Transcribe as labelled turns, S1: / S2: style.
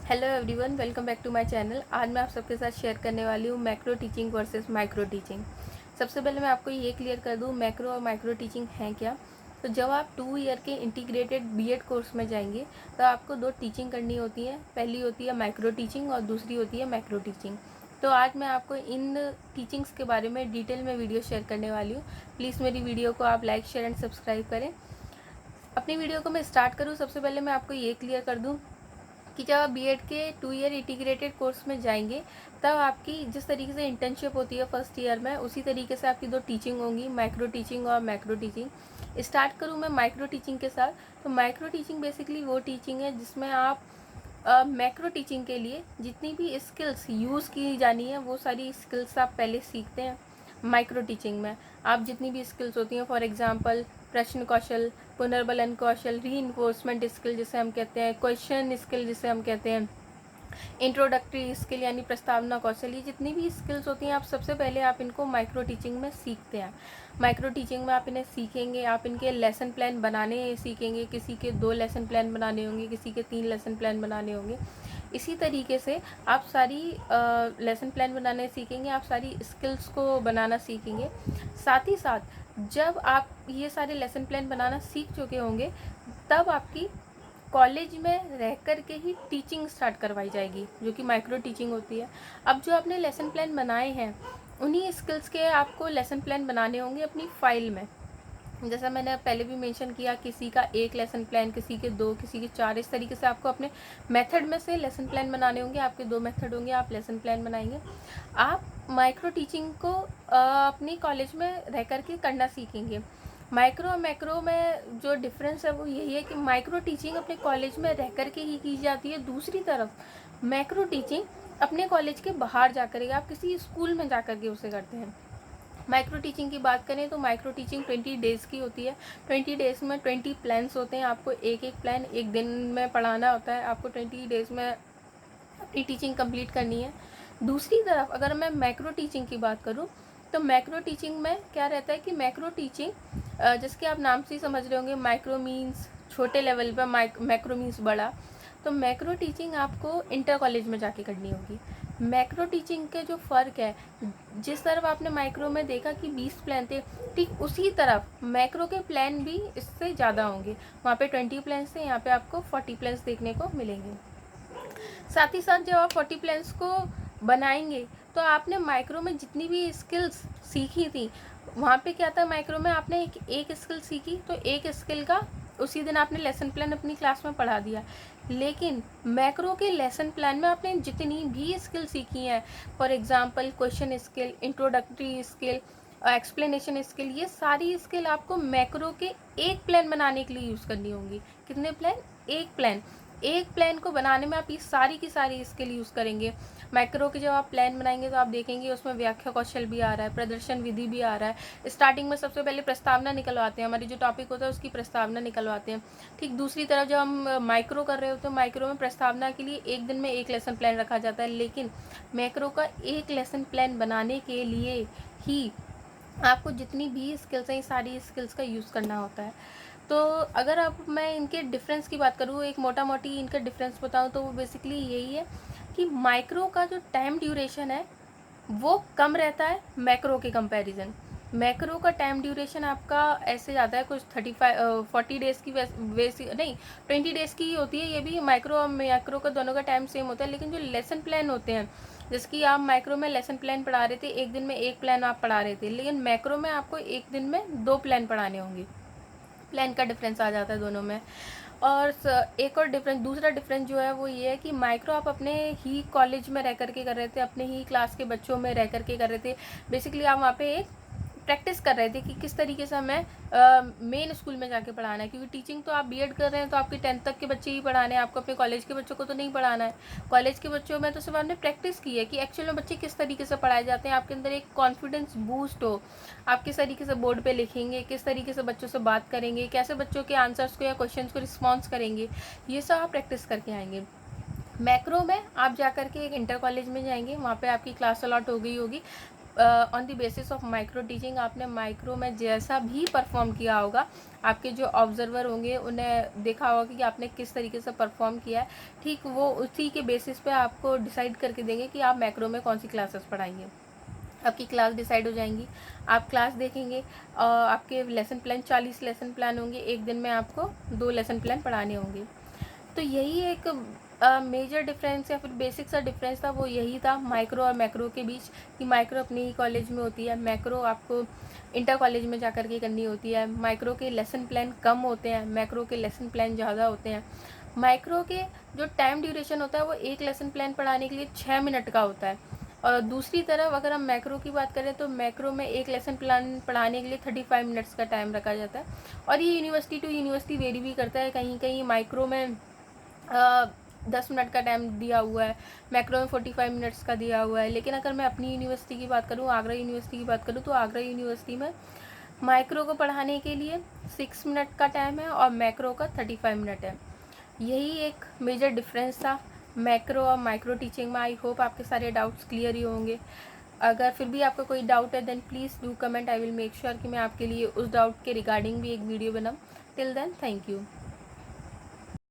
S1: Hello everyone, welcome back to my channel. आज मैं आप सबके साथ शेयर करने वाली हूँ macro teaching versus micro teaching. सबसे पहले मैं आपको ये क्लियर कर दूँ मैक्रो और माइक्रो टीचिंग है क्या। तो जब आप 2 ईयर के इंटीग्रेटेड बीएड कोर्स में जाएंगे तो आपको 2 टीचिंग करनी होती है। पहली होती है माइक्रो टीचिंग और दूसरी होती है मैक्रो टीचिंग। तो आज मैं आपको इन टीचिंग्स के बारे में डिटेल में वीडियो शेयर करने वाली हूँ। प्लीज़ मेरी वीडियो को आप लाइक, शेयर एंड सब्सक्राइब करें। अपनी वीडियो को मैं स्टार्ट करूँ, सबसे पहले मैं आपको ये क्लियर कर दूँ कि जब आप बीएड के 2 ईयर इंटीग्रेटेड कोर्स में जाएंगे तब आपकी जिस तरीके से इंटर्नशिप होती है फर्स्ट ईयर में, उसी तरीके से आपकी 2 टीचिंग होंगी, माइक्रो टीचिंग और मैक्रो टीचिंग। स्टार्ट करूँ मैं माइक्रो टीचिंग के साथ। तो माइक्रो टीचिंग बेसिकली वो टीचिंग है जिसमें आप मैक्रो टीचिंग के लिए जितनी भी स्किल्स यूज़ की जानी है वो सारी स्किल्स आप पहले सीखते हैं। माइक्रो टीचिंग में आप जितनी भी स्किल्स होती हैं, फॉर एग्जांपल प्रश्न कौशल, पुनर्बलन कौशल, रीइंफोर्समेंट स्किल जिसे हम कहते हैं, क्वेश्चन स्किल जिसे हम कहते हैं, इंट्रोडक्टरी स्किल यानी प्रस्तावना कौशल, ये जितनी भी स्किल्स होती हैं आप सबसे पहले आप इनको माइक्रो टीचिंग में सीखते हैं। माइक्रो टीचिंग में आप इन्हें सीखेंगे, आप इनके लेसन प्लान बनाने सीखेंगे। किसी के 2 लेसन प्लान बनाने होंगे, किसी के 3 लेसन प्लान बनाने होंगे। इसी तरीके से आप सारी लेसन प्लान बनाने सीखेंगे, आप सारी स्किल्स को बनाना सीखेंगे। साथ ही साथ जब आप ये सारे लेसन प्लान बनाना सीख चुके होंगे तब आपकी कॉलेज में रह कर के ही टीचिंग स्टार्ट करवाई जाएगी, जो कि माइक्रो टीचिंग होती है। अब जो आपने लेसन प्लान बनाए हैं उन्हीं स्किल्स के आपको लेसन प्लान बनाने होंगे अपनी फाइल में। जैसा मैंने पहले भी मेंशन किया, किसी का 1 लेसन प्लान, किसी के 2, किसी के 4, इस तरीके से आपको अपने मेथड में से लेसन प्लान बनाने होंगे। आपके 2 मेथड होंगे, आप लेसन प्लान बनाएंगे। आप माइक्रो टीचिंग को अपनी कॉलेज में रह कर के करना सीखेंगे। माइक्रो और मैक्रो में जो डिफरेंस है वो यही है कि माइक्रो टीचिंग अपने कॉलेज में रह कर के ही की जाती है। दूसरी तरफ मैक्रो टीचिंग अपने कॉलेज के बाहर जा कर के, आप किसी स्कूल में जा कर के उसे करते हैं। माइक्रो टीचिंग की बात करें तो माइक्रो टीचिंग 20 डेज़ की होती है। 20 डेज़ में 20 प्लान्स होते हैं। आपको एक एक प्लान एक दिन में पढ़ाना होता है। आपको 20 डेज़ में अपनी टीचिंग कंप्लीट करनी है। दूसरी तरफ अगर मैं मैक्रो टीचिंग की बात करूं तो मैक्रो टीचिंग में क्या रहता है कि मैक्रो टीचिंग जिसके आप नाम से ही समझ रहे होंगे, माइक्रो मीन्स छोटे लेवल पर, मैक्रो मीन्स बड़ा। तो मैक्रो टीचिंग आपको इंटर कॉलेज में जाके करनी होगी। मैक्रो टीचिंग के जो फ़र्क है, जिस तरफ आपने माइक्रो में देखा कि 20 प्लान थे, ठीक उसी तरफ मैक्रो के प्लान भी इससे ज़्यादा होंगे। वहाँ पे 20 प्लान्स थे, यहाँ पे आपको 40 प्लान्स देखने को मिलेंगे। साथ ही साथ जब आप 40 प्लान्स को बनाएंगे तो आपने माइक्रो में जितनी भी स्किल्स सीखी थी, वहाँ पे क्या था, माइक्रो में आपने एक स्किल सीखी तो एक स्किल का उसी दिन आपने लेसन प्लान अपनी क्लास में पढ़ा दिया। लेकिन मैक्रो के लेसन प्लान में आपने जितनी भी स्किल सीखी हैं, for example question skill, introductory skill, explanation skill, ये सारी स्किल आपको मैक्रो के एक प्लान बनाने के लिए यूज़ करनी होंगी। कितने प्लान? एक प्लान। एक प्लान को बनाने में आप ये सारी की सारी स्किल यूज़ करेंगे। मैक्रो के जब आप प्लान बनाएंगे तो आप देखेंगे उसमें व्याख्या कौशल भी आ रहा है, प्रदर्शन विधि भी आ रहा है। स्टार्टिंग में सबसे पहले प्रस्तावना निकलवाते हैं, हमारी जो टॉपिक होता है उसकी प्रस्तावना निकलवाते हैं। ठीक दूसरी तरफ जब हम माइक्रो कर रहे होते हैं, माइक्रो में प्रस्तावना के लिए एक दिन में एक लेसन प्लान रखा जाता है। लेकिन मैक्रो का एक लेसन प्लान बनाने के लिए ही आपको जितनी भी स्किल्स हैं, सारी स्किल्स का यूज़ करना होता है। तो अगर अब मैं इनके डिफरेंस की बात करूँ, एक मोटा मोटी इनका डिफरेंस बताऊँ तो वो बेसिकली यही है कि माइक्रो का जो टाइम ड्यूरेशन है वो कम रहता है मैक्रो के कंपैरिजन। मैक्रो का टाइम ड्यूरेशन आपका ऐसे जाता है कुछ 40 डेज़ की वैसी नहीं, 20 डेज़ की ही होती है। ये भी माइक्रो और मैक्रो का दोनों का टाइम सेम होता है। लेकिन जो लेसन प्लान होते हैं, जैसे कि आप माइक्रो में लेसन प्लान पढ़ा रहे थे, एक दिन में एक प्लान आप पढ़ा रहे थे, लेकिन मैक्रो में आपको एक दिन में 2 प्लान पढ़ाने होंगे। प्लान का डिफरेंस आ जाता है दोनों में। और एक और डिफरेंस, दूसरा डिफरेंस जो है वो ये है कि माइक्रो आप अपने ही कॉलेज में रह करके कर रहे थे, अपने ही क्लास के बच्चों में रह करके कर रहे थे। बेसिकली आप वहाँ पे एक प्रैक्टिस कर रहे थे कि किस तरीके से हमें मेन स्कूल में जाके पढ़ाना है, क्योंकि टीचिंग तो आप बीएड कर रहे हैं तो आपके 10th तक के बच्चे ही पढ़ाने हैं, आपको अपने कॉलेज के बच्चों को तो नहीं पढ़ाना है। कॉलेज के बच्चों में तो सिर्फ आपने प्रैक्टिस की है कि एक्चुअल में बच्चे किस तरीके से पढ़ाए जाते हैं, आपके अंदर एक कॉन्फिडेंस बूस्ट हो, आप किस तरीके से बोर्ड पे लिखेंगे, किस तरीके से बच्चों से बात करेंगे, कैसे बच्चों के आंसर्स को या क्वेश्चंस को रिस्पॉन्स करेंगे, ये सब आप प्रैक्टिस करके आएंगे। मैक्रो में आप जा कर के एक इंटर कॉलेज में जाएंगे, वहाँ पे आपकी क्लास अलॉट हो गई होगी, on the basis of micro teaching आपने माइक्रो में जैसा भी परफॉर्म किया होगा, आपके जो ऑब्जर्वर होंगे उन्हें देखा होगा कि आपने किस तरीके से परफॉर्म किया है, ठीक वो उसी के बेसिस पे आपको डिसाइड करके देंगे कि आप मैक्रो में कौन सी क्लासेस पढ़ाएंगे। आपकी क्लास डिसाइड हो जाएंगी, आप क्लास देखेंगे, आपके लेसन प्लान 40 लेसन प्लान होंगे, एक दिन में आपको 2 लेसन प्लान पढ़ाने होंगे। तो यही एक मेजर डिफरेंस या फिर बेसिक सा डिफरेंस था, वो यही था माइक्रो और मैक्रो के बीच, कि माइक्रो अपने ही कॉलेज में होती है, मैक्रो आपको इंटर कॉलेज में जा कर के करनी होती है। माइक्रो के लेसन प्लान कम होते हैं, मैक्रो के लेसन प्लान ज़्यादा होते हैं। माइक्रो के जो टाइम ड्यूरेशन होता है वो एक लेसन प्लान पढ़ाने के लिए 6 मिनट का होता है, और दूसरी तरफ अगर हम मैक्रो की बात करें तो मैक्रो में एक लेसन प्लान पढ़ाने के लिए 35 मिनट्स का टाइम रखा जाता है। और ये यूनिवर्सिटी टू यूनिवर्सिटी वेरी भी करता है, कहीं कहीं माइक्रो में 10 मिनट का टाइम दिया हुआ है, मैक्रो में 45 मिनट्स का दिया हुआ है। लेकिन अगर मैं अपनी यूनिवर्सिटी की बात करूँ, आगरा यूनिवर्सिटी की बात करूँ, तो आगरा यूनिवर्सिटी में माइक्रो को पढ़ाने के लिए 6 मिनट का टाइम है और मैक्रो का 35 मिनट है। यही एक मेजर डिफरेंस था मैक्रो और माइक्रो टीचिंग में। आई होप आपके सारे डाउट्स क्लियर ही होंगे। अगर फिर भी आपका कोई डाउट है then please do comment, I will make sure कि मैं आपके लिए उस डाउट के रिगार्डिंग भी एक वीडियो बनाऊँ। Till then thank you.